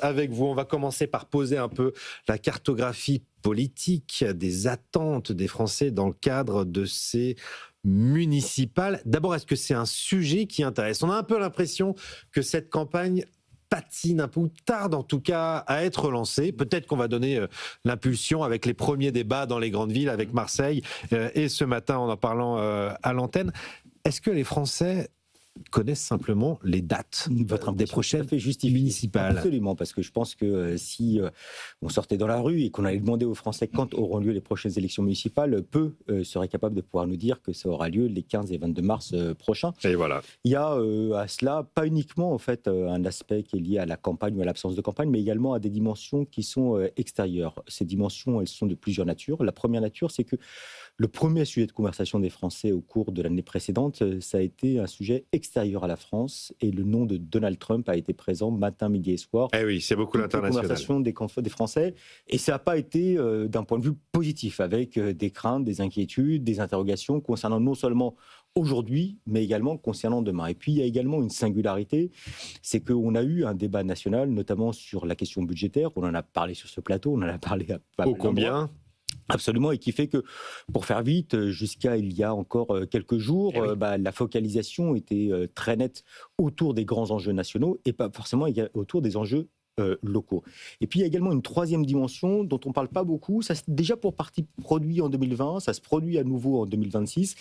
Avec vous, on va commencer par poser un peu la cartographie politique des attentes des Français dans le cadre de ces municipales. D'abord, est-ce que c'est un sujet qui intéresse ? On a un peu l'impression que cette campagne patine un peu, ou tarde en tout cas à être lancée. Peut-être qu'on va donner l'impulsion avec les premiers débats dans les grandes villes, avec Marseille, et ce matin en parlant à l'antenne. Est-ce que les Français connaissent simplement les dates des prochaines municipales? Absolument, parce que je pense que si on sortait dans la rue et qu'on allait demander aux Français quand auront lieu les prochaines élections municipales, peu seraient capables de pouvoir nous dire que ça aura lieu les 15 et 22 mars prochains. Et voilà. Il y a à cela pas uniquement en fait un aspect qui est lié à la campagne ou à l'absence de campagne, mais également à des dimensions qui sont extérieures. Ces dimensions, elles sont de plusieurs natures. La première nature, c'est que le premier sujet de conversation des Français au cours de l'année précédente, ça a été un sujet extérieur à la France, et le nom de Donald Trump a été présent matin, midi et soir. Eh oui, c'est beaucoup l'international. Conversation des Français, et ça n'a pas été d'un point de vue positif, avec des craintes, des inquiétudes, des interrogations concernant non seulement aujourd'hui, mais également concernant demain. Et puis, il y a également une singularité, c'est qu'on a eu un débat national, notamment sur la question budgétaire. On en a parlé sur ce plateau, on en a parlé à pas mal Ô combien ? Absolument, et qui fait que, pour faire vite, jusqu'à il y a encore quelques jours, la focalisation était très nette autour des grands enjeux nationaux et pas forcément autour des enjeux locaux. Et puis il y a également une troisième dimension dont on ne parle pas beaucoup, ça c'est déjà pour partie produit en 2020, ça se produit à nouveau en 2026,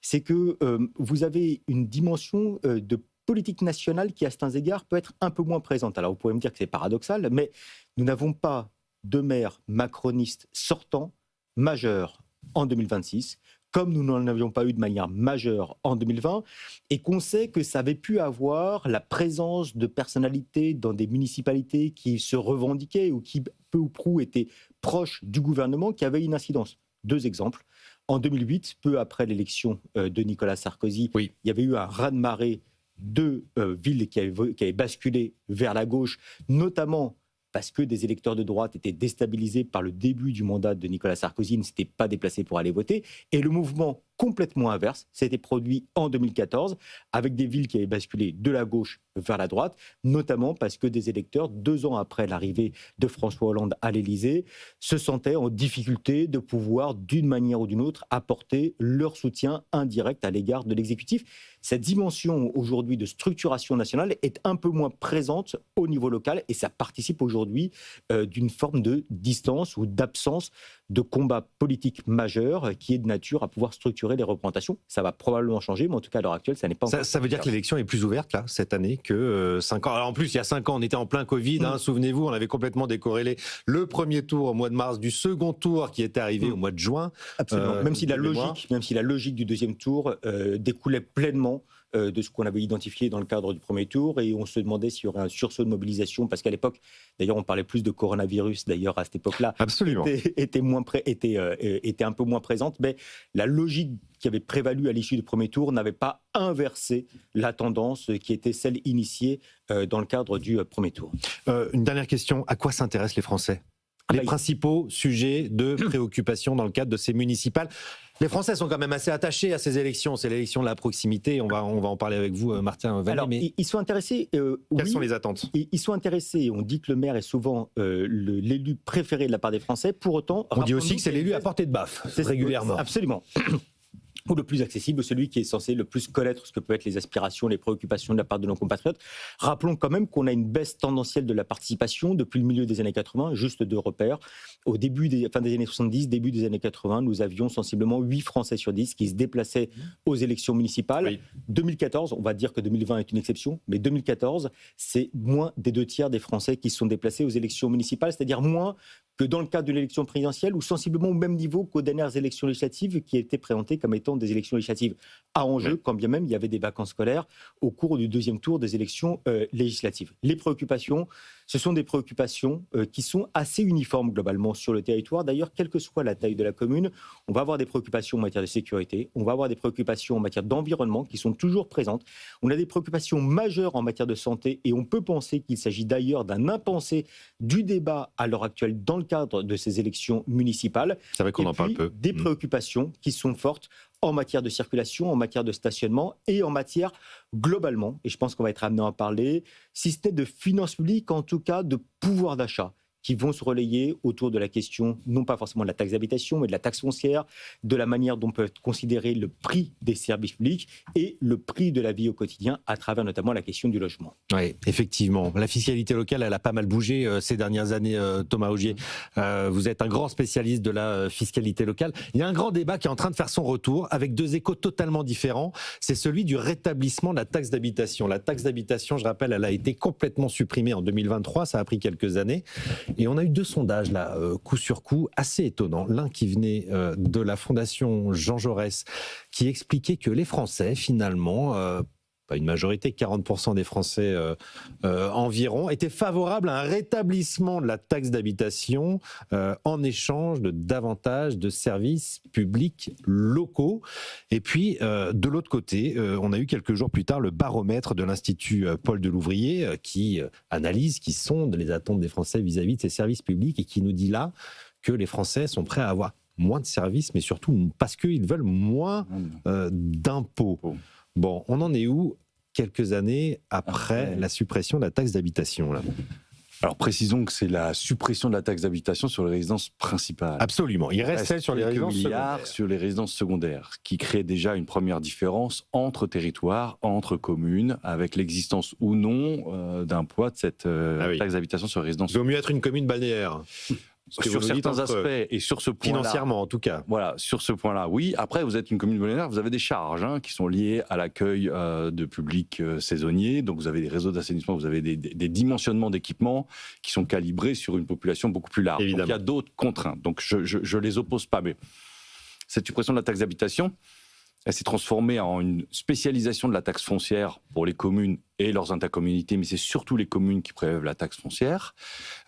c'est que vous avez une dimension de politique nationale qui, à certains égards, peut être un peu moins présente. Alors vous pouvez me dire que c'est paradoxal, mais nous n'avons pas de maire macroniste sortant majeur en 2026, comme nous n'en avions pas eu de manière majeure en 2020, et qu'on sait que ça avait pu avoir la présence de personnalités dans des municipalités qui se revendiquaient ou qui, peu ou prou, étaient proches du gouvernement, qui avaient une incidence. Deux exemples. En 2008, peu après l'élection de Nicolas Sarkozy, il y avait eu un raz-de-marée de villes qui avaient basculé vers la gauche, notamment parce que des électeurs de droite étaient déstabilisés par le début du mandat de Nicolas Sarkozy, ne s'étaient pas déplacés pour aller voter. Et le mouvement complètement inverse s'était produit en 2014, avec des villes qui avaient basculé de la gauche vers la droite, notamment parce que des électeurs, 2 ans après l'arrivée de François Hollande à l'Élysée, se sentaient en difficulté de pouvoir, d'une manière ou d'une autre, apporter leur soutien indirect à l'égard de l'exécutif. Cette dimension aujourd'hui de structuration nationale est un peu moins présente au niveau local, et ça participe aujourd'hui d'une forme de distance ou d'absence de combat politique majeur qui est de nature à pouvoir structurer les représentations. Ça va probablement changer, mais en tout cas à l'heure actuelle, ça n'est pas encore... Ça veut dire que l'élection est plus ouverte là, cette année, que 5 ans. Alors en plus, il y a 5 ans, on était en plein Covid, souvenez-vous, on avait complètement décorrélé le premier tour au mois de mars du second tour qui était arrivé au mois de juin. Absolument, même si la logique du deuxième tour découlait pleinement de ce qu'on avait identifié dans le cadre du premier tour, et on se demandait s'il y aurait un sursaut de mobilisation, parce qu'à l'époque, d'ailleurs on parlait plus de coronavirus d'ailleurs à cette époque-là, était un peu moins présente, mais la logique qui avait prévalu à l'issue du premier tour n'avait pas inversé la tendance qui était celle initiée dans le cadre du premier tour. Une dernière question, à quoi s'intéressent les Français ? Les principaux sujets de préoccupation dans le cadre de ces municipales. Les Français sont quand même assez attachés à ces élections. C'est l'élection de la proximité. On va en parler avec vous, Martin Vallée. Alors, ils sont intéressés. Quelles sont les attentes ? Ils sont intéressés. On dit que le maire est souvent l'élu préféré de la part des Français. Pour autant, on dit aussi que c'est l'élu à portée de baffe, régulièrement. Absolument. Ou le plus accessible, celui qui est censé le plus connaître ce que peuvent être les aspirations, les préoccupations de la part de nos compatriotes. Rappelons quand même qu'on a une baisse tendancielle de la participation depuis le milieu des années 80, juste de repères. Fin des années 70, début des années 80, nous avions sensiblement 8 Français sur 10 qui se déplaçaient aux élections municipales. Oui. 2014, on va dire que 2020 est une exception, mais 2014, c'est moins des 2/3 des Français qui se sont déplacés aux élections municipales, c'est-à-dire moins que dans le cadre de l'élection présidentielle, ou sensiblement au même niveau qu'aux dernières élections législatives qui étaient présentées comme étant des élections législatives à enjeu, quand bien même il y avait des vacances scolaires au cours du deuxième tour des élections législatives. Les préoccupations, ce sont des préoccupations qui sont assez uniformes globalement sur le territoire. D'ailleurs, quelle que soit la taille de la commune, on va avoir des préoccupations en matière de sécurité, on va avoir des préoccupations en matière d'environnement qui sont toujours présentes. On a des préoccupations majeures en matière de santé, et on peut penser qu'il s'agit d'ailleurs d'un impensé du débat à l'heure actuelle dans le cadre de ces élections municipales. C'est vrai qu'on en parle peu. Des préoccupations qui sont fortes en matière de circulation, en matière de stationnement et en matière globalement, et je pense qu'on va être amené à en parler, si ce n'est de finances publiques, en tout cas de pouvoir d'achat, qui vont se relayer autour de la question, non pas forcément de la taxe d'habitation, mais de la taxe foncière, de la manière dont peut être considéré le prix des services publics et le prix de la vie au quotidien à travers notamment la question du logement. Oui, effectivement. La fiscalité locale, elle a pas mal bougé ces dernières années, Thomas Augier. Vous êtes un grand spécialiste de la fiscalité locale. Il y a un grand débat qui est en train de faire son retour avec deux échos totalement différents. C'est celui du rétablissement de la taxe d'habitation. La taxe d'habitation, je rappelle, elle a été complètement supprimée en 2023. Ça a pris quelques années. Et on a eu deux sondages, là, coup sur coup, assez étonnants. L'un qui venait de la Fondation Jean Jaurès, qui expliquait que les Français, finalement, pas une majorité, 40% des Français environ, étaient favorables à un rétablissement de la taxe d'habitation en échange de davantage de services publics locaux. Et puis, de l'autre côté, on a eu quelques jours plus tard le baromètre de l'Institut Paul Delouvrier qui analyse, qui sonde les attentes des Français vis-à-vis de ces services publics et qui nous dit là que les Français sont prêts à avoir moins de services, mais surtout parce qu'ils veulent moins d'impôts. Bon, on en est où quelques années après la suppression de la taxe d'habitation là ? Alors précisons que c'est la suppression de la taxe d'habitation sur les résidences principales. Absolument, il reste celle sur les résidences secondaires. Sur les résidences secondaires, qui crée déjà une première différence entre territoires, entre communes, avec l'existence ou non d'un poids de cette taxe d'habitation sur les résidences secondaires. Il vaut mieux être une commune balnéaire. Sur certains aspects et sur ce point-là. Financièrement, en tout cas. Voilà, sur ce point-là, oui. Après, vous êtes une commune balnéaire, vous avez des charges qui sont liées à l'accueil de public saisonnier. Donc, vous avez des réseaux d'assainissement, vous avez des dimensionnements d'équipements qui sont calibrés sur une population beaucoup plus large. Évidemment. Donc, il y a d'autres contraintes. Donc, je les oppose pas. Mais cette suppression de la taxe d'habitation, elle s'est transformée en une spécialisation de la taxe foncière pour les communes et leurs intercommunalités, mais c'est surtout les communes qui prélèvent la taxe foncière.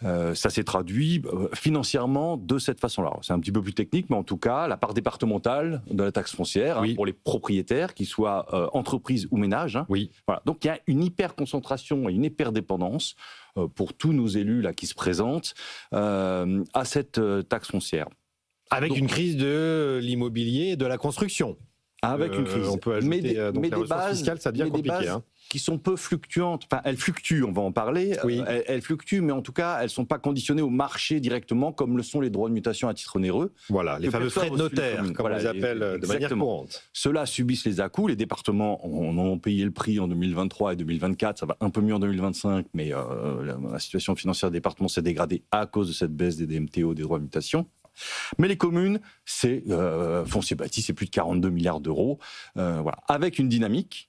Ça s'est traduit financièrement de cette façon-là. C'est un petit peu plus technique, mais en tout cas, la part départementale de la taxe foncière pour les propriétaires, qu'ils soient entreprises ou ménages. Voilà. Donc il y a une hyper-concentration et une hyper-dépendance pour tous nos élus là, qui se présentent à cette taxe foncière. Avec une crise de l'immobilier et de la construction. Avec une crise. On peut ajouter donc les ressources fiscales, ça devient compliqué. Qui sont peu fluctuantes. Enfin, elles fluctuent, on va en parler. Oui. Elles fluctuent, mais en tout cas, elles ne sont pas conditionnées au marché directement, comme le sont les droits de mutation à titre onéreux. Voilà, les fameux frais de notaire, comme on les appelle de manière courante. Ceux-là subissent les à-coups. Les départements en ont payé le prix en 2023 et 2024. Ça va un peu mieux en 2025, mais la situation financière des départements s'est dégradée à cause de cette baisse des DMTO, des droits de mutation. Mais les communes, c'est foncier bâti, c'est plus de 42 milliards d'euros, voilà, avec une dynamique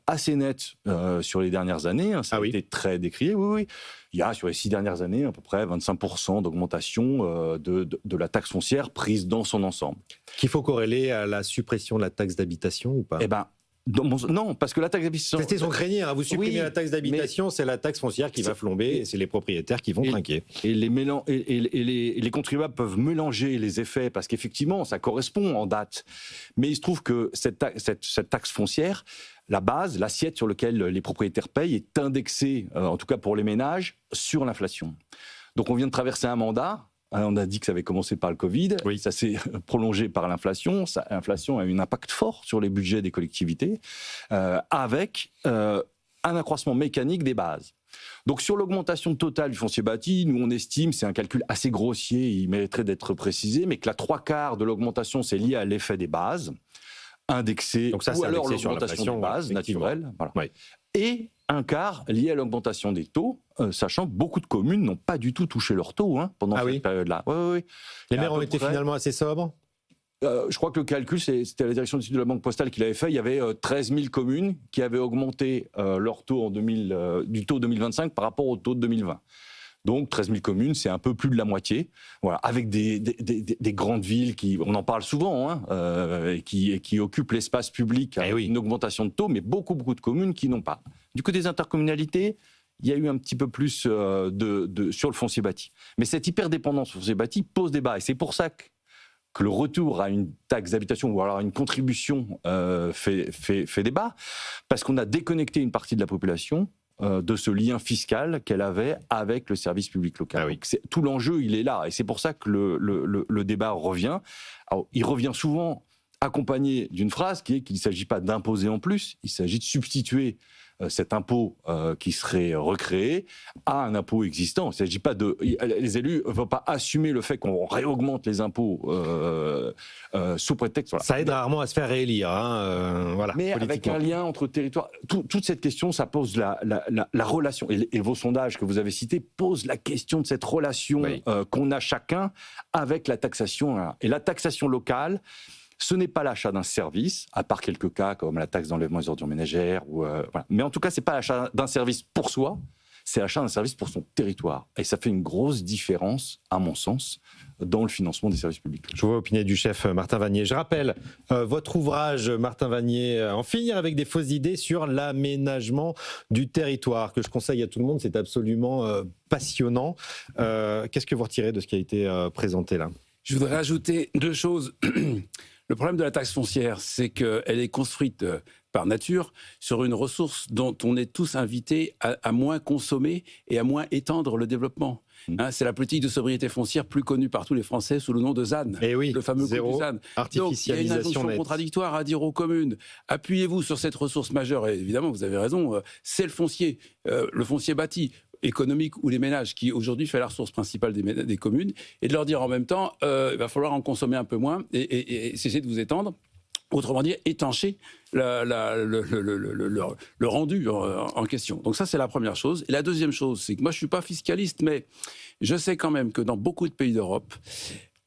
assez nette sur les dernières années. Ça a été très décrié. Oui. Il y a sur les 6 dernières années à peu près 25% d'augmentation de la taxe foncière prise dans son ensemble. Qu'il faut corréler à la suppression de la taxe d'habitation ou pas ? Eh ben, non, parce que la taxe d'habitation... C'était son craignez, vous supprimez la taxe d'habitation, c'est la taxe foncière qui va flamber et c'est les propriétaires qui vont trinquer. Et les contribuables peuvent mélanger les effets parce qu'effectivement, ça correspond en date. Mais il se trouve que cette taxe foncière, la base, l'assiette sur laquelle les propriétaires payent est indexée, en tout cas pour les ménages, sur l'inflation. Donc on vient de traverser un mandat. On a dit que ça avait commencé par le Covid, ça s'est prolongé par l'inflation. L'inflation a eu un impact fort sur les budgets des collectivités, avec un accroissement mécanique des bases. Donc sur l'augmentation totale du foncier bâti, nous on estime, c'est un calcul assez grossier, il mériterait d'être précisé, mais que la 3/4 de l'augmentation c'est lié à l'effet des bases, indexé, donc ça, ou alors indexé l'augmentation des bases naturelles. Voilà. Et 1/4 lié à l'augmentation des taux, sachant que beaucoup de communes n'ont pas du tout touché leurs taux pendant cette période-là. Les maires ont été finalement assez sobres. Je crois que le calcul, c'était la direction d'études de la Banque Postale qui l'avait fait. Il y avait 13 000 communes qui avaient augmenté leur taux du taux 2025 par rapport au taux de 2020. Donc 13 000 communes, c'est un peu plus de la moitié, voilà, avec des grandes villes qui, on en parle souvent, qui occupent l'espace public avec une augmentation de taux, mais beaucoup de communes qui n'ont pas. Du côté des intercommunalités, il y a eu un petit peu plus sur le foncier bâti. Mais cette hyperdépendance au foncier bâti pose débat, et c'est pour ça que le retour à une taxe d'habitation ou alors à une contribution fait débat, parce qu'on a déconnecté une partie de la population de ce lien fiscal qu'elle avait avec le service public local. Donc tout l'enjeu, il est là. Et c'est pour ça que le débat revient. Alors, il revient souvent accompagné d'une phrase qui est qu'il ne s'agit pas d'imposer en plus, il s'agit de substituer cet impôt qui serait recréé à un impôt existant. Il ne s'agit pas de... Les élus ne vont pas assumer le fait qu'on réaugmente les impôts sous prétexte... Voilà. Ça aide rarement à se faire réélire. Voilà, mais avec un lien entre territoires... Toute cette question, ça pose la relation. Et vos sondages que vous avez cités posent la question de cette relation qu'on a chacun avec la taxation. Et la taxation locale... Ce n'est pas l'achat d'un service, à part quelques cas comme la taxe d'enlèvement des ordures ménagères. Voilà. Mais en tout cas, ce n'est pas l'achat d'un service pour soi, c'est l'achat d'un service pour son territoire. Et ça fait une grosse différence, à mon sens, dans le financement des services publics. Je vois opiner du chef Martin Vanier. Je rappelle votre ouvrage, Martin Vanier, En finir avec des fausses idées sur l'aménagement du territoire, que je conseille à tout le monde. C'est absolument passionnant. Qu'est-ce que vous retirez de ce qui a été présenté là ? Je voudrais ajouter 2 choses. Le problème de la taxe foncière, c'est qu'elle est construite par nature sur une ressource dont on est tous invités à moins consommer et à moins étendre le développement. C'est la politique de sobriété foncière plus connue par tous les Français sous le nom de ZAN, le fameux coup du ZAN. Donc il y a une injonction contradictoire à dire aux communes, appuyez-vous sur cette ressource majeure, et évidemment vous avez raison, c'est le foncier bâti, économique ou les ménages qui aujourd'hui fait la ressource principale des communes, et de leur dire en même temps il va falloir en consommer un peu moins et cesser de vous étendre. Autrement dit, étancher le rendu en question. Donc ça, c'est la première chose. Et la deuxième chose, c'est que moi, je ne suis pas fiscaliste, mais je sais quand même que dans beaucoup de pays d'Europe,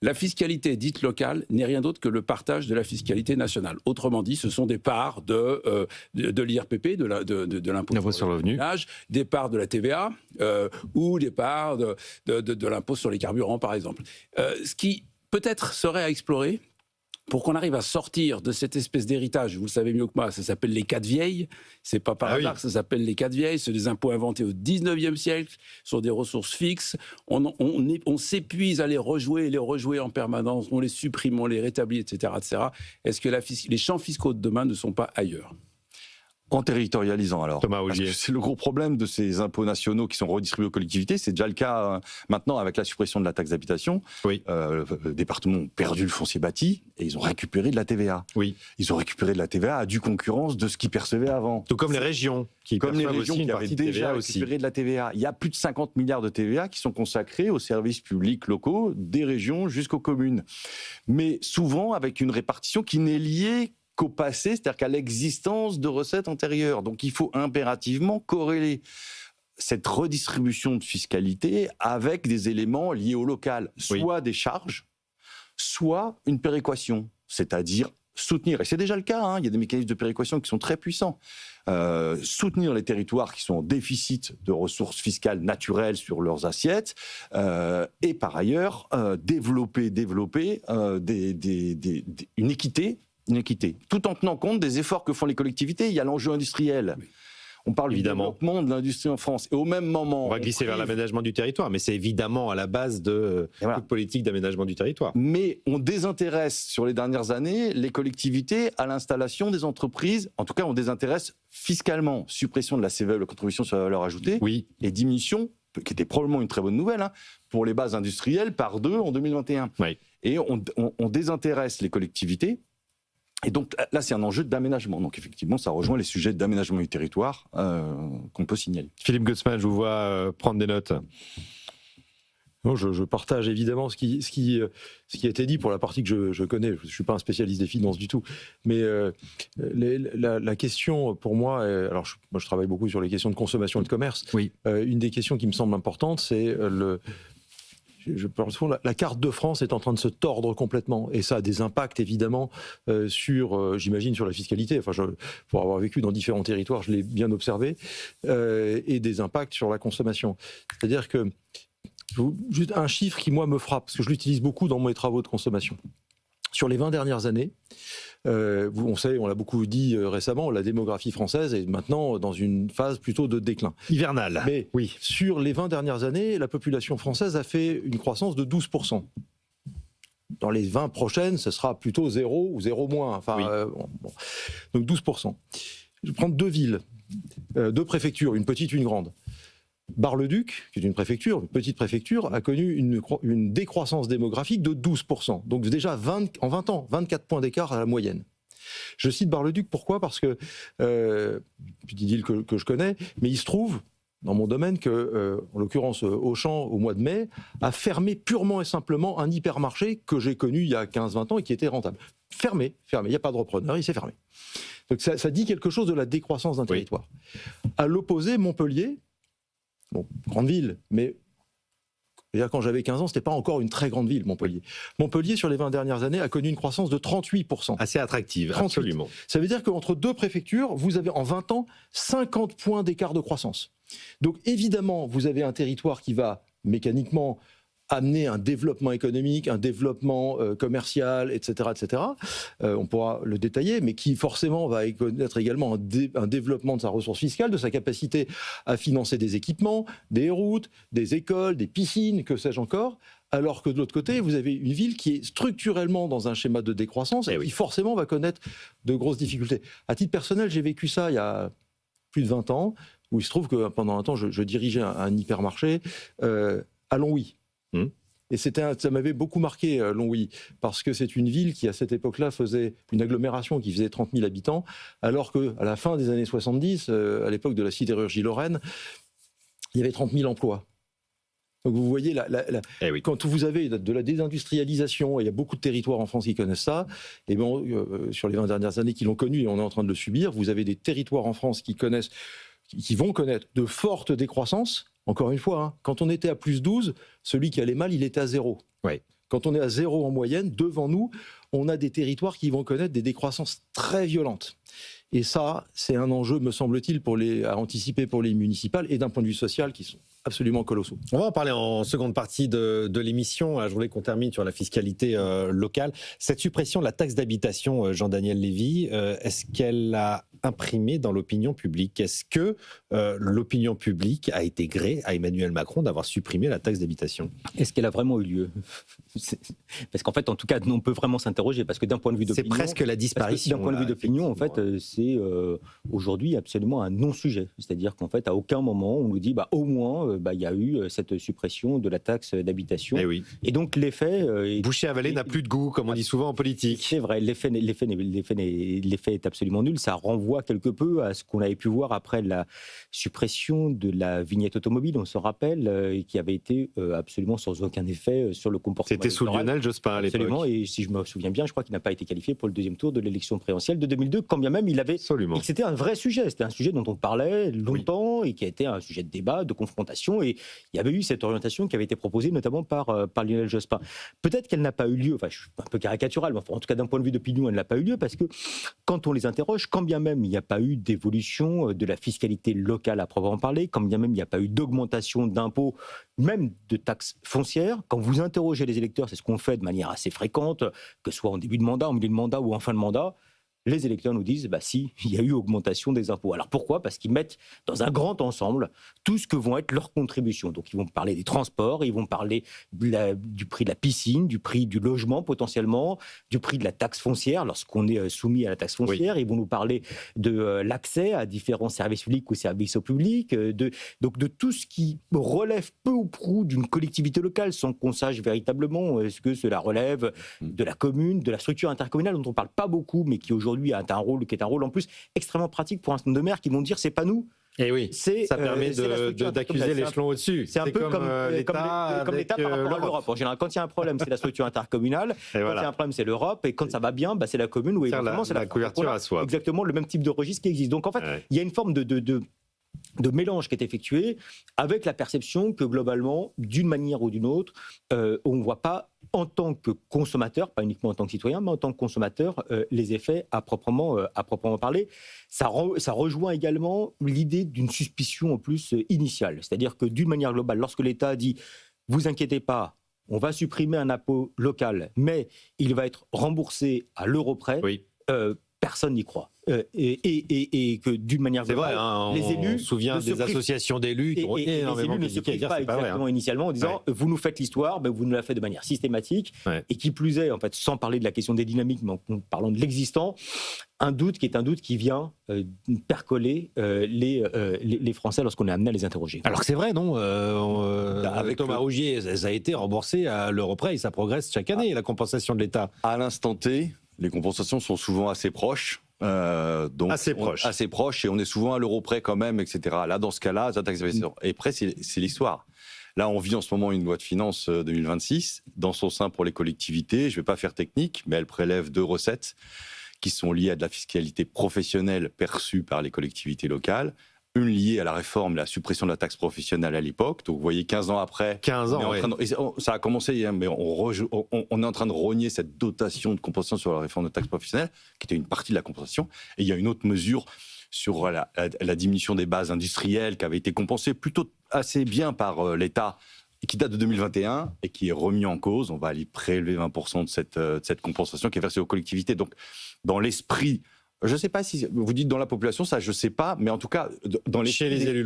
la fiscalité dite locale n'est rien d'autre que le partage de la fiscalité nationale. Autrement dit, ce sont des parts de l'IRPP, de l'impôt sur le revenu, des parts de la TVA ou des parts de l'impôt sur les carburants, par exemple. Ce qui peut-être serait à explorer, pour qu'on arrive à sortir de cette espèce d'héritage, vous le savez mieux que moi, ça s'appelle les 4 vieilles, c'est pas par hasard que ça s'appelle les 4 vieilles, c'est des impôts inventés au 19e siècle, sur des ressources fixes, on s'épuise à les rejouer en permanence, on les supprime, on les rétablit, etc. etc. Est-ce que les champs fiscaux de demain ne sont pas ailleurs ? En territorialisant alors, Thomas parce que c'est le gros problème de ces impôts nationaux qui sont redistribués aux collectivités. C'est déjà le cas maintenant avec la suppression de la taxe d'habitation. Oui. Les départements ont perdu le foncier bâti et ils ont récupéré de la TVA. Oui. Ils ont récupéré de la TVA à due concurrence de ce qu'ils percevaient avant. Tout comme les régions qui avaient déjà récupéré de la TVA. Il y a plus de 50 milliards de TVA qui sont consacrés aux services publics locaux, des régions jusqu'aux communes. Mais souvent avec une répartition qui n'est liée qu'au passé, c'est-à-dire qu'à l'existence de recettes antérieures. Donc il faut impérativement corréler cette redistribution de fiscalité avec des éléments liés au local, soit des charges, soit une péréquation, c'est-à-dire soutenir, et c'est déjà le cas, il y a des mécanismes de péréquation qui sont très puissants, soutenir les territoires qui sont en déficit de ressources fiscales naturelles sur leurs assiettes, et par ailleurs développer une équité, tout en tenant compte des efforts que font les collectivités. Il y a l'enjeu industriel. Oui. On parle évidemment du développement de l'industrie en France. Et au même moment... On va glisser vers l'aménagement du territoire, mais c'est évidemment à la base de toute politique d'aménagement du territoire. Mais on désintéresse, sur les dernières années, les collectivités à l'installation des entreprises. En tout cas, on désintéresse fiscalement. Suppression de la CVAE, la contribution sur la valeur ajoutée, et diminution, qui était probablement une très bonne nouvelle, pour les bases industrielles, par 2 en 2021. Oui. Et on désintéresse les collectivités. Et donc là, c'est un enjeu d'aménagement. Donc effectivement, ça rejoint les sujets d'aménagement du territoire qu'on peut signaler. Philippe Gusman, je vous vois prendre des notes. Non, je partage évidemment ce qui a été dit pour la partie que je connais. Je ne suis pas un spécialiste des finances du tout. Mais la question pour moi, alors moi je travaille beaucoup sur les questions de consommation et de commerce. Oui. Une des questions qui me semble importante, c'est je pense que la carte de France est en train de se tordre complètement, et ça a des impacts évidemment j'imagine, sur la fiscalité. Enfin, pour avoir vécu dans différents territoires, je l'ai bien observé, et des impacts sur la consommation. C'est-à-dire que juste un chiffre qui moi me frappe, parce que je l'utilise beaucoup dans mes travaux de consommation. Sur les 20 dernières années, on l'a beaucoup dit récemment, la démographie française est maintenant dans une phase plutôt de déclin. Hivernale. Mais sur les 20 dernières années, la population française a fait une croissance de 12%. Dans les 20 prochaines, ce sera plutôt 0 ou 0 moins. Enfin, Donc 12%. Je vais prendre 2 villes, 2 préfectures, une petite, une grande. Bar-le-Duc, qui est une préfecture, une petite préfecture, a connu une décroissance démographique de 12%. Donc déjà en 20 ans, 24 points d'écart à la moyenne. Je cite Bar-le-Duc, pourquoi ? Parce que, petite île que je connais, mais il se trouve dans mon domaine que, en l'occurrence Auchan, au mois de mai, a fermé purement et simplement un hypermarché que j'ai connu il y a 15-20 ans et qui était rentable. Fermé, il n'y a pas de repreneur, il s'est fermé. Donc ça dit quelque chose de la décroissance d'un territoire. À l'opposé, Montpellier, bon, grande ville, mais quand j'avais 15 ans, ce n'était pas encore une très grande ville, Montpellier. Montpellier, sur les 20 dernières années, a connu une croissance de 38%. Assez attractive, 38. absolument. Ça veut dire qu'entre deux préfectures, vous avez en 20 ans 50 points d'écart de croissance. Donc évidemment, vous avez un territoire qui va mécaniquement amener un développement économique, un développement commercial, etc., etc. On pourra le détailler, mais qui forcément va connaître également un développement de sa ressource fiscale, de sa capacité à financer des équipements, des routes, des écoles, des piscines, que sais-je encore. Alors que de l'autre côté, vous avez une ville qui est structurellement dans un schéma de décroissance et qui forcément va connaître de grosses difficultés. À titre personnel, j'ai vécu ça il y a plus de 20 ans, où il se trouve que pendant un temps, je dirigeais un hypermarché à Longwy. Et ça m'avait beaucoup marqué, Longwy, parce que c'est une ville qui, à cette époque-là, faisait une agglomération qui faisait 30 000 habitants, alors qu'à la fin des années 70, à l'époque de la sidérurgie Lorraine, il y avait 30 000 emplois. Donc vous voyez, quand vous avez de la désindustrialisation, et il y a beaucoup de territoires en France qui connaissent ça, et sur les 20 dernières années qui l'ont connu, et on est en train de le subir, vous avez des territoires en France qui vont connaître de fortes décroissances. Encore une fois, quand on était à plus 12, celui qui allait mal, il était à 0. Oui. Quand on est à 0 en moyenne, devant nous, on a des territoires qui vont connaître des décroissances très violentes. Et ça, c'est un enjeu, me semble-t-il, à anticiper pour les municipales et d'un point de vue social qui sont absolument colossaux. On va en parler en seconde partie de l'émission. Je voulais qu'on termine sur la fiscalité locale. Cette suppression de la taxe d'habitation, Jean-Daniel Lévy, est-ce qu'elle a imprimé dans l'opinion publique ? Est-ce que l'opinion publique a été gré à Emmanuel Macron d'avoir supprimé la taxe d'habitation ? Est-ce qu'elle a vraiment eu lieu ? Parce qu'en fait, en tout cas, on peut vraiment s'interroger, parce que d'un point de vue d'opinion... C'est presque la disparition. D'un point de vue d'opinion, en fait, c'est aujourd'hui absolument un non-sujet. C'est-à-dire qu'en fait, à aucun moment, on nous dit, au moins, il y a eu cette suppression de la taxe d'habitation. Eh oui. Et donc, l'effet... Boucher avalé n'a plus de goût, comme on dit souvent en politique. C'est vrai, l'effet est absolument nul. Ça renvoie quelque peu à ce qu'on avait pu voir après la suppression de la vignette automobile, on se rappelle, qui avait été absolument sans aucun effet sur le comportement. C'était sous Lionel Jospin à l'époque. Absolument, et si je me souviens bien, je crois qu'il n'a pas été qualifié pour le deuxième tour de l'élection présidentielle de 2002, quand bien même il avait... Absolument. Et que c'était un vrai sujet, c'était un sujet dont on parlait longtemps et qui a été un sujet de débat, de confrontation, et il y avait eu cette orientation qui avait été proposée notamment par Lionel Jospin. Peut-être qu'elle n'a pas eu lieu, enfin je suis un peu caricatural, mais en tout cas d'un point de vue d'opinion, elle n'a pas eu lieu, parce que quand on les interroge, quand bien même il n'y a pas eu d'évolution de la fiscalité locale à proprement parler, quand bien même il n'y a pas eu d'augmentation d'impôts, même de taxes foncières, quand vous interrogez les électeurs, c'est ce qu'on fait de manière assez fréquente, que ce soit en début de mandat, en milieu de mandat ou en fin de mandat, les électeurs nous disent, si, il y a eu augmentation des impôts. Alors pourquoi ? Parce qu'ils mettent dans un grand ensemble tout ce que vont être leurs contributions. Donc ils vont parler des transports, ils vont parler du prix de la piscine, du prix du logement potentiellement, du prix de la taxe foncière lorsqu'on est soumis à la taxe foncière. Ils vont nous parler de l'accès à différents services publics ou services au public, donc de tout ce qui relève peu ou prou d'une collectivité locale, sans qu'on sache véritablement est-ce que cela relève de la commune, de la structure intercommunale dont on ne parle pas beaucoup, mais qui aujourd'hui a un rôle qui est un rôle en plus extrêmement pratique pour un certain nombre de maires qui vont dire c'est pas nous. Et oui, ça permet d'accuser l'échelon au-dessus. C'est un peu comme l'État par rapport à l'Europe. En général, quand il y a un problème, c'est la structure intercommunale. Quand il y a un problème, c'est l'Europe. Et quand ça va bien, c'est la commune ou éventuellement c'est la couverture à soi. Exactement le même type de registre qui existe. Donc en fait, il y a une forme de mélange qui est effectué avec la perception que globalement, d'une manière ou d'une autre, on ne voit pas en tant que consommateur, pas uniquement en tant que citoyen, mais en tant que consommateur, les effets à proprement parler. Ça rejoint également l'idée d'une suspicion en plus initiale. C'est-à-dire que d'une manière globale, lorsque l'État dit « vous inquiétez pas, on va supprimer un impôt local, mais il va être remboursé à l'euro près », personne n'y croit. et que d'une manière globale, les élus, on se souvient des associations d'élus qui ont énormément les élus ne se privent pas exactement initialement en disant vous nous faites l'histoire, vous nous la faites de manière systématique, et qui plus est, en fait, sans parler de la question des dynamiques, mais en parlant de l'existant, un doute qui vient percoler les Français lorsqu'on est amené à les interroger. Alors que c'est vrai, non avec Thomas Rougier, ça a été remboursé à l'euro près et ça progresse chaque année, la compensation de l'État. À l'instant T, les compensations sont souvent assez proches. Donc assez proches, et on est souvent à l'euro près quand même, etc. Là, dans ce cas-là, la taxe d'habitation. Et après, c'est l'histoire. Là, on vit en ce moment une loi de finances 2026, dans son sein pour les collectivités. Je ne vais pas faire technique, mais elle prélève 2 recettes qui sont liées à de la fiscalité professionnelle perçue par les collectivités locales. Une liée à la réforme, la suppression de la taxe professionnelle à l'époque. Donc, vous voyez, 15 ans après, 15 ans, ça a commencé, mais on est en train de rogner cette dotation de compensation sur la réforme de la taxe professionnelle, qui était une partie de la compensation. Et il y a une autre mesure sur la diminution des bases industrielles qui avait été compensée plutôt assez bien par l'État, et qui date de 2021 et qui est remis en cause. On va aller prélever 20% de cette compensation qui est versée aux collectivités. Donc, dans l'esprit... Je ne sais pas si vous dites dans la population, ça je ne sais pas, mais en tout cas, chez les élus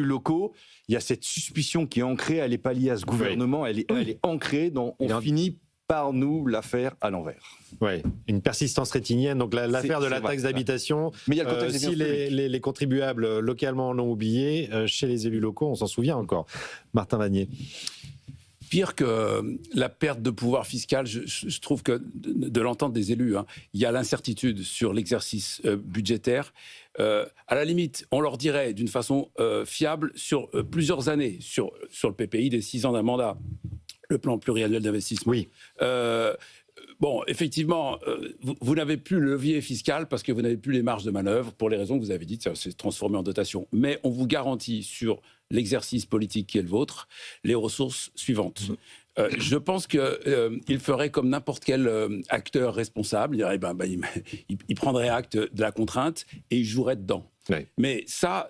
locaux, il y a cette suspicion qui est ancrée, elle n'est pas liée à ce gouvernement, elle est ancrée dans on finit par nous la faire à l'envers. Oui, une persistance rétinienne. Donc l'affaire de la taxe d'habitation, mais il y a le contexte si les contribuables localement l'ont oublié, chez les élus locaux, on s'en souvient encore. Martin Vanier. Pire que la perte de pouvoir fiscal, je trouve que de l'entente des élus, il y a l'incertitude sur l'exercice budgétaire. À la limite, on leur dirait d'une façon fiable sur plusieurs années, sur le PPI des 6 ans d'un mandat, le plan pluriannuel d'investissement. Oui. Bon, effectivement, vous n'avez plus le levier fiscal parce que vous n'avez plus les marges de manœuvre pour les raisons que vous avez dites, ça s'est transformé en dotation. Mais on vous garantit sur l'exercice politique qui est le vôtre les ressources suivantes. Je pense qu'il ferait comme n'importe quel acteur responsable, il dirait, il prendrait acte de la contrainte et il jouerait dedans. Ouais. Mais ça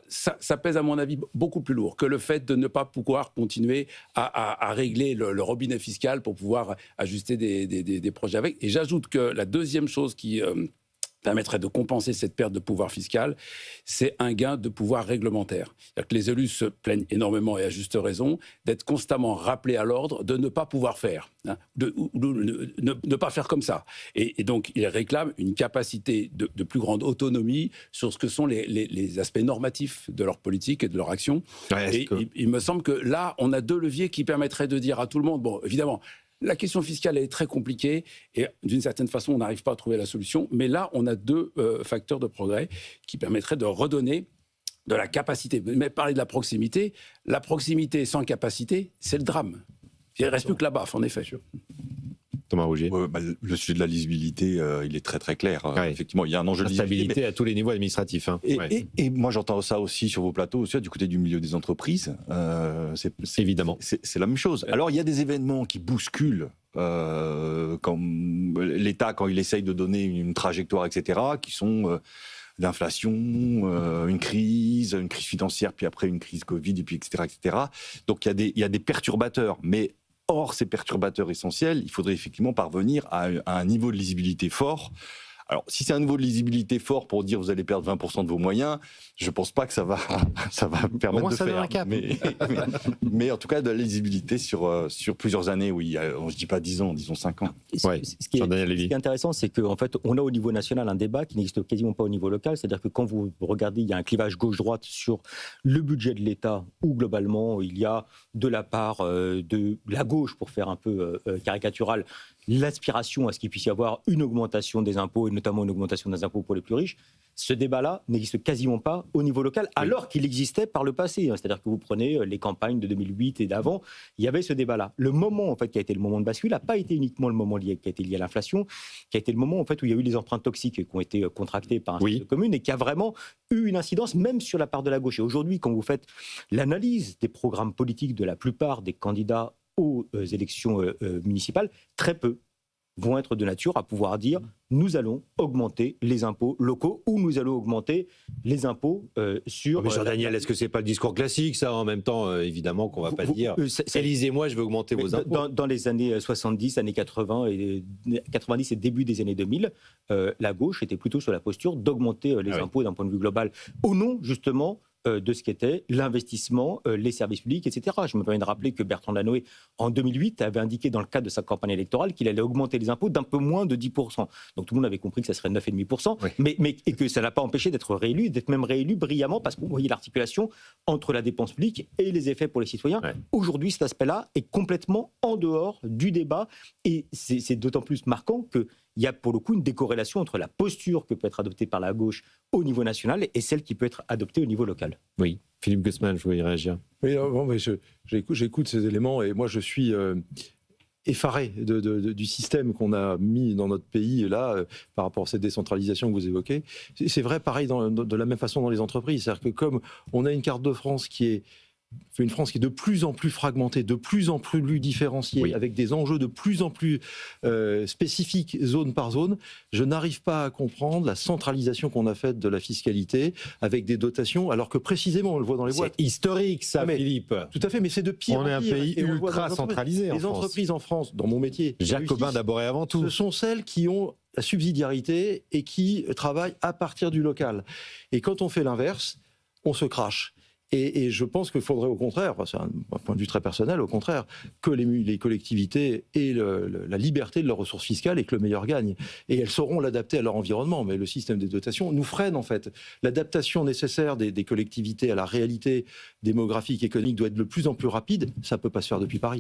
pèse à mon avis beaucoup plus lourd que le fait de ne pas pouvoir continuer à régler le robinet fiscal pour pouvoir ajuster des projets avec. Et j'ajoute que la deuxième chose qui permettrait de compenser cette perte de pouvoir fiscal, c'est un gain de pouvoir réglementaire. C'est-à-dire que les élus se plaignent énormément, et à juste raison, d'être constamment rappelés à l'ordre de ne pas pouvoir faire, de ne pas faire comme ça. Et donc, ils réclament une capacité de plus grande autonomie sur ce que sont les aspects normatifs de leur politique et de leur action. Ouais, il me semble que là, on a 2 leviers qui permettraient de dire à tout le monde, bon, évidemment, la question fiscale est très compliquée et d'une certaine façon, on n'arrive pas à trouver la solution. Mais là, on a 2 facteurs de progrès qui permettraient de redonner de la capacité. Mais parler de la proximité sans capacité, c'est le drame. Il ne reste plus que la baffe, en effet. Thomas Rougier. Le sujet de la lisibilité, il est très très clair. Ouais. Effectivement, il y a un enjeu de stabilité à tous les niveaux administratifs. Et moi, j'entends ça aussi sur vos plateaux, aussi du côté du milieu des entreprises. Évidemment. C'est la même chose. Alors, il y a des événements qui bousculent comme l'État, quand il essaye de donner une trajectoire, etc., qui sont l'inflation, une crise financière, puis après une crise Covid, et puis etc., etc. Donc, il y a des perturbateurs, mais hors ces perturbateurs essentiels, il faudrait effectivement parvenir à un niveau de lisibilité fort. Alors, si c'est un niveau de lisibilité fort pour dire vous allez perdre 20% de vos moyens, je ne pense pas que ça va permettre de faire. Un cap. Mais en tout cas, de la lisibilité sur plusieurs années, oui. Je ne dis pas 10 ans, disons 5 ans. Ce qui est intéressant, c'est qu'en fait, on a au niveau national un débat qui n'existe quasiment pas au niveau local. C'est-à-dire que quand vous regardez, il y a un clivage gauche-droite sur le budget de l'État, où globalement, il y a de la part de la gauche, pour faire un peu caricatural, l'aspiration à ce qu'il puisse y avoir une augmentation des impôts, et notamment une augmentation des impôts pour les plus riches. Ce débat-là n'existe quasiment pas au niveau local, alors qu'il existait par le passé. C'est-à-dire que vous prenez les campagnes de 2008 et d'avant, il y avait ce débat-là. Le moment en fait, qui a été le moment de bascule n'a pas été uniquement le moment qui a été lié à l'inflation, qui a été le moment en fait, où il y a eu les emprunts toxiques qui ont été contractés par un certain nombre de communes et qui a vraiment eu une incidence même sur la part de la gauche. Et aujourd'hui, quand vous faites l'analyse des programmes politiques de la plupart des candidats aux élections municipales, très peu vont être de nature à pouvoir dire nous allons augmenter les impôts locaux ou nous allons augmenter les impôts sur... Mais Jean-Daniel, est-ce que c'est pas le discours classique, ça, en même temps, évidemment, qu'on va pas dire élisez-moi, je veux augmenter vos impôts. Dans les années 70, années 80 et 90 et début des années 2000, la gauche était plutôt sur la posture d'augmenter les impôts d'un point de vue global, au nom, justement, de ce qu'était l'investissement, les services publics, etc. Je me permets de rappeler que Bertrand Delanoë, en 2008, avait indiqué dans le cadre de sa campagne électorale qu'il allait augmenter les impôts d'un peu moins de 10%. Donc tout le monde avait compris que ça serait 9,5%, et que ça n'a pas empêché d'être réélu, d'être même réélu brillamment, parce qu'on voyait l'articulation entre la dépense publique et les effets pour les citoyens. Aujourd'hui, cet aspect-là est complètement en dehors du débat, et c'est d'autant plus marquant que il y a pour le coup une décorrélation entre la posture que peut être adoptée par la gauche au niveau national et celle qui peut être adoptée au niveau local. Oui, Philippe Gusman, je voulais réagir. Oui, j'écoute ces éléments et moi je suis effaré du système qu'on a mis dans notre pays là par rapport à cette décentralisation que vous évoquez. C'est vrai pareil de la même façon dans les entreprises. C'est-à-dire que comme on a une carte de France qui est de plus en plus fragmentée, de plus en plus différenciée, avec des enjeux de plus en plus spécifiques zone par zone, je n'arrive pas à comprendre la centralisation qu'on a faite de la fiscalité avec des dotations, alors que précisément, on le voit dans les boîtes. C'est historique ça, Philippe. Tout à fait, mais c'est de pire en pire. On est un pays ultra centralisé en France. Les entreprises en France, dans mon métier, Jacobin d'abord et avant tout, ce sont celles qui ont la subsidiarité et qui travaillent à partir du local. Et quand on fait l'inverse, on se crache. Et je pense qu'il faudrait au contraire, c'est un point de vue très personnel, au contraire, que les collectivités aient la liberté de leurs ressources fiscales et que le meilleur gagne. Et elles sauront l'adapter à leur environnement. Mais le système des dotations nous freine en fait. L'adaptation nécessaire des collectivités à la réalité démographique, économique doit être de plus en plus rapide. Ça ne peut pas se faire depuis Paris.